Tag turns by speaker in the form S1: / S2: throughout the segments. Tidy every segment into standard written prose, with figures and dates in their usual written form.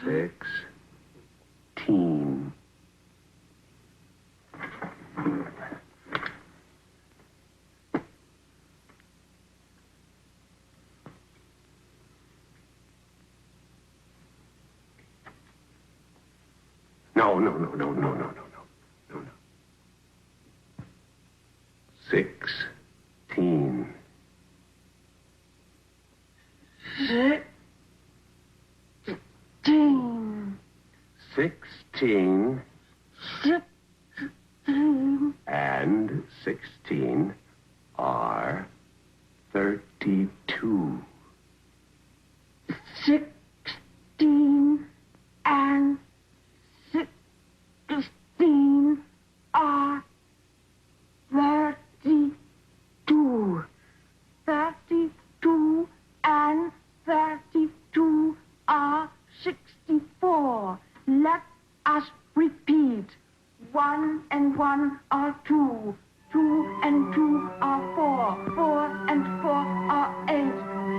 S1: 16. No. 16. 16. 16 and 16 are 32.
S2: 16 and 16 are 32. 32 and 32 are 64. Let us repeat. 1 and 1 are 2. 2 and 2 are 4. 4 and 4 are 8.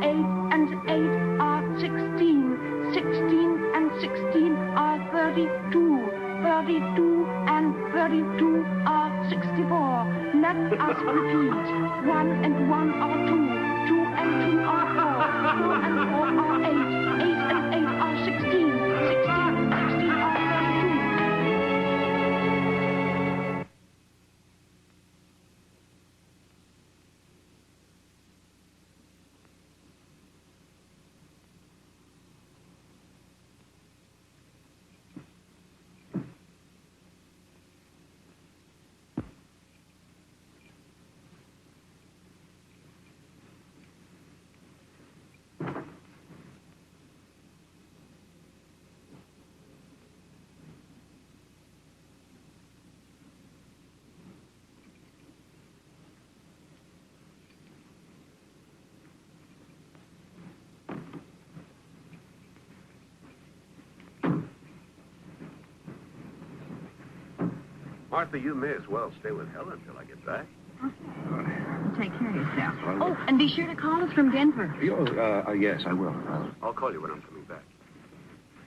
S2: 8 and 8 are 16. 16 and 16 are 32. 32 and 32 are 64. Let us repeat. 1 and 1 are 2. 2 and 2 are 4. 4 and 4 are 8. 8 and 8 are 16. 16 and 16 are 32.
S1: Martha, you may as well stay with Helen until I get back.
S3: Okay. Take care of yourself. Oh, and be sure to call us from Denver.
S1: Yes, I will. I'll call you when I'm coming back.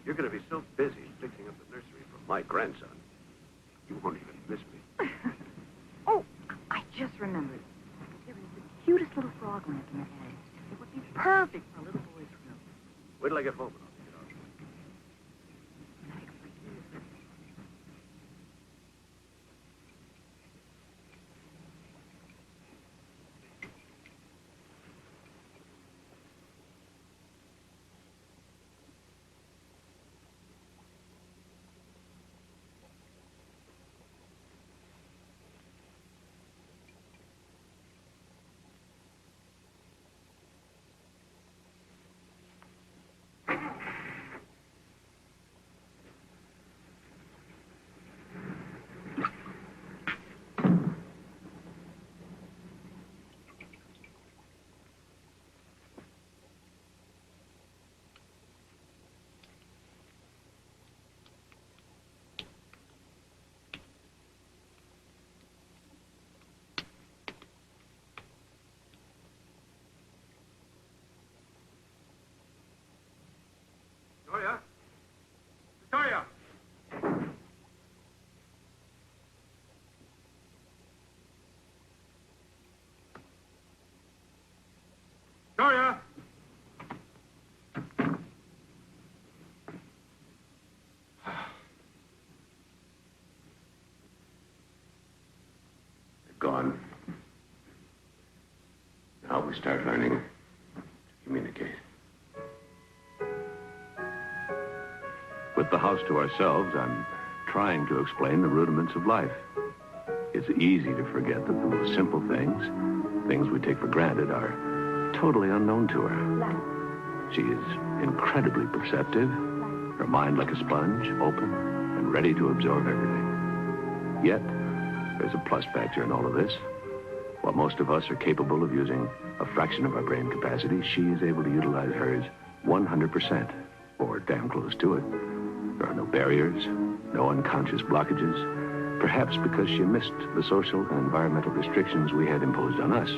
S1: You're going to be so busy fixing up the nursery for my grandson. You won't even miss me.
S3: Oh, I just remembered. There is the cutest little frog lamp in the attic. It would be perfect for a little boy's room.
S1: Wait till I get home and I'll take it off. Victoria? Victoria! Victoria! They're gone. Now we start learning to communicate. With the house to ourselves, I'm trying to explain the rudiments of life. It's easy to forget that the most simple things we take for granted, are totally unknown to her. She is incredibly perceptive, her mind like a sponge, open and ready to absorb everything. Yet, there's a plus factor in all of this. While most of us are capable of using a fraction of our brain capacity, she is able to utilize hers 100%, or damn close to it. There are no barriers, no unconscious blockages, perhaps because she missed the social and environmental restrictions we had imposed on us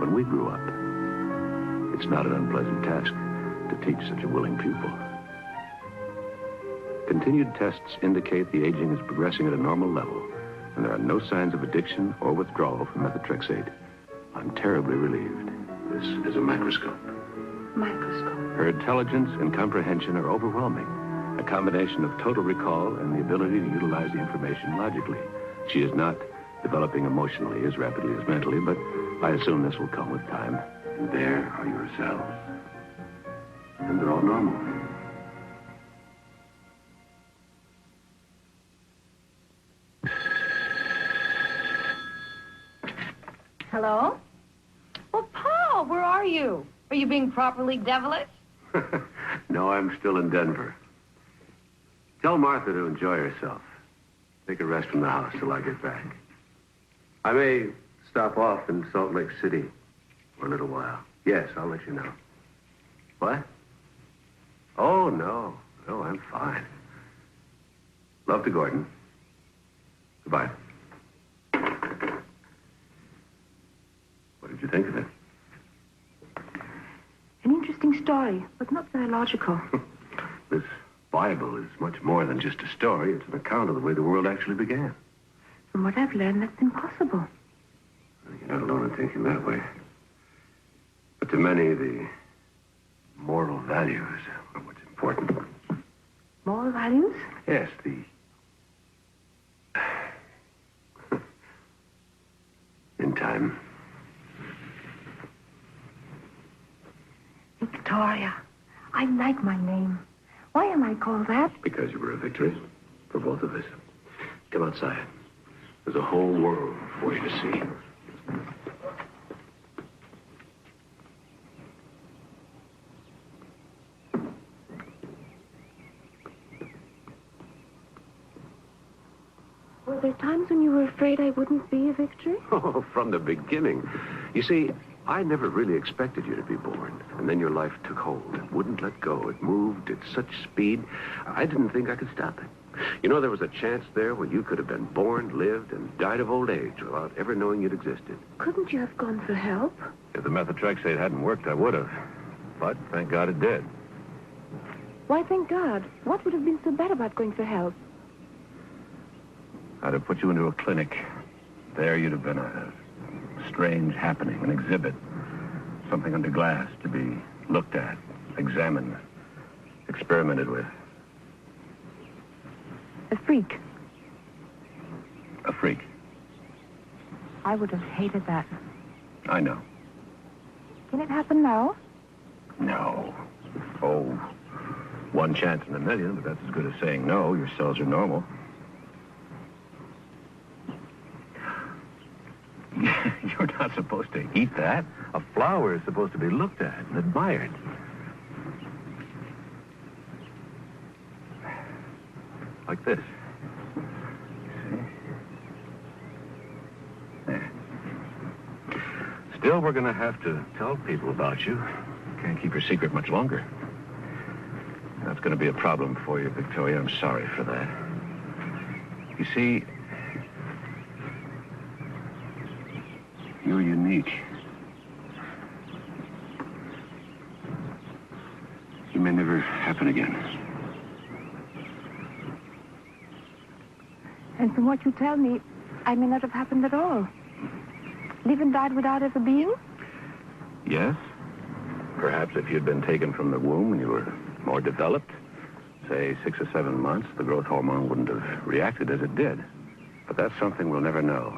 S1: when we grew up. It's not an unpleasant task to teach such a willing pupil. Continued tests indicate the aging is progressing at a normal level, and there are no signs of addiction or withdrawal from methotrexate. I'm terribly relieved. This is a microscope.
S2: Microscope.
S1: Her intelligence and comprehension are overwhelming. A combination of total recall and the ability to utilize the information logically. She is not developing emotionally as rapidly as mentally, but I assume this will come with time. And there are your cells. And they're all normal.
S3: Hello? Well, Paul, where are you? Are you being properly devilish?
S1: No, I'm still in Denver. Tell Martha to enjoy herself. Take a rest from the house till I get back. I may stop off in Salt Lake City for a little while. Yes, I'll let you know. What? Oh, no. No, I'm fine. Love to Gordon. Goodbye. What did you think of it?
S2: An interesting story, but not very logical.
S1: This Bible is much more than just a story. It's an account of the way the world actually began.
S2: From what I've learned, that's impossible.
S1: You're not alone in thinking that way. But to many, the moral values are what's important.
S2: Moral values?
S1: Yes, in time.
S2: Victoria. I like my name. Why am I called that?
S1: Because you were a victory for both of us. Come outside. There's a whole world for you to see.
S2: Were there times when you were afraid I wouldn't be a victory?
S1: Oh, from the beginning. You see, I never really expected you to be born. And then your life took hold. It wouldn't let go. It moved at such speed, I didn't think I could stop it. You know, there was a chance there where you could have been born, lived, and died of old age without ever knowing you'd existed.
S2: Couldn't you have gone for help?
S1: If the methotrexate hadn't worked, I would have. But thank God it did.
S2: Why, thank God. What would have been so bad about going for help?
S1: I'd have put you into a clinic. There you'd have been a strange happening, an exhibit. Something under glass to be looked at, examined, experimented with.
S2: A freak.
S1: A freak.
S2: I would have hated that.
S1: I know.
S2: Can it happen now?
S1: No. Oh, one chance in a million, but that's as good as saying no. Your cells are normal. You're not supposed to eat that. A flower is supposed to be looked at and admired. Like this. See? There. Still, we're going to have to tell people about you. Can't keep your secret much longer. That's going to be a problem for you, Victoria. I'm sorry for that. You see, you're unique. It may never happen again.
S2: And from what you tell me, I may not have happened at all. Live and died without ever being?
S1: Yes. Perhaps if you'd been taken from the womb when you were more developed, say 6 or 7 months, the growth hormone wouldn't have reacted as it did. But that's something we'll never know.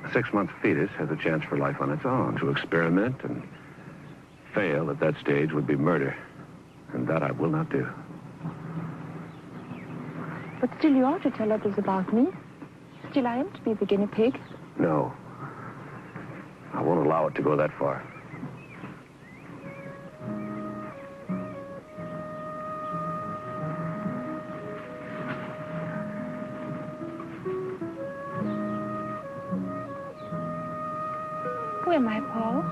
S1: A 6-month fetus has a chance for life on its own. To experiment and fail at that stage would be murder. And that I will not do.
S2: But still you ought to tell others about me. Still I am to be the guinea pig.
S1: No. I won't allow it to go that far.
S2: Who am I, Paul?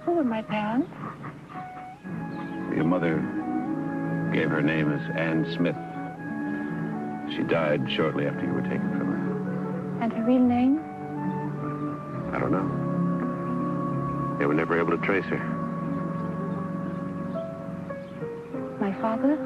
S2: Who were my parents?
S1: Your mother gave her name as Anne Smith. She died shortly after you were taken from her.
S2: And her real name?
S1: I don't know. They were never able to trace her.
S2: My father?